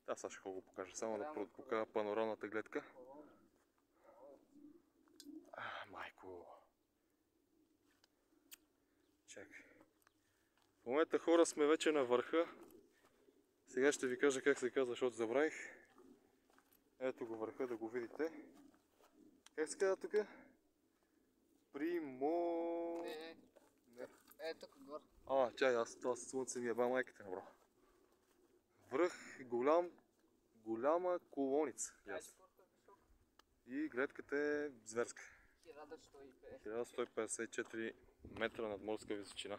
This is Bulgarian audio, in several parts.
Да, сега ще го покажа. Само да покажа панорамната гледка. Майко. Чакай. В момента хора сме вече на върха. Сега ще ви кажа как се казва, защото забравих. Ето го върха, да го видите. Как се казва тук? Примо... Не. Ето тук горе. Чай, аз това слънце ми еба майката на бро. Връх голяма колоница. И гледката е зверска. 1154 метра над морска височина.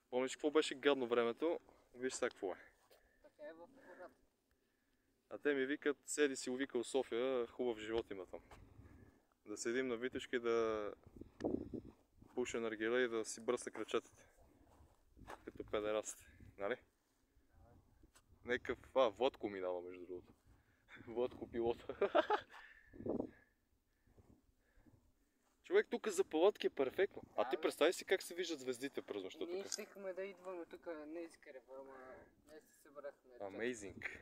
Помниш какво беше гадно времето? Виж сега какво е. Така е в гората. А те ми викат, седи си увикал София, хубав живот има там. Да седим на витушки, да пуша наргиле и да си бръсна крачетата. Като педерасите, нали? Некъв... Водко минава между другото. Водко пилота. Човек, тук за палатки е перфектно. А ти представи си как се виждат звездите през нощта тук. Ние искахме да идваме тук, не искаме, ама не се събрахме. Amazing.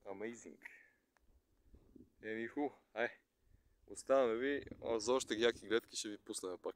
Amazing. Еми ху, оставаме ви, за още яки гледки ще ви пуснем пак.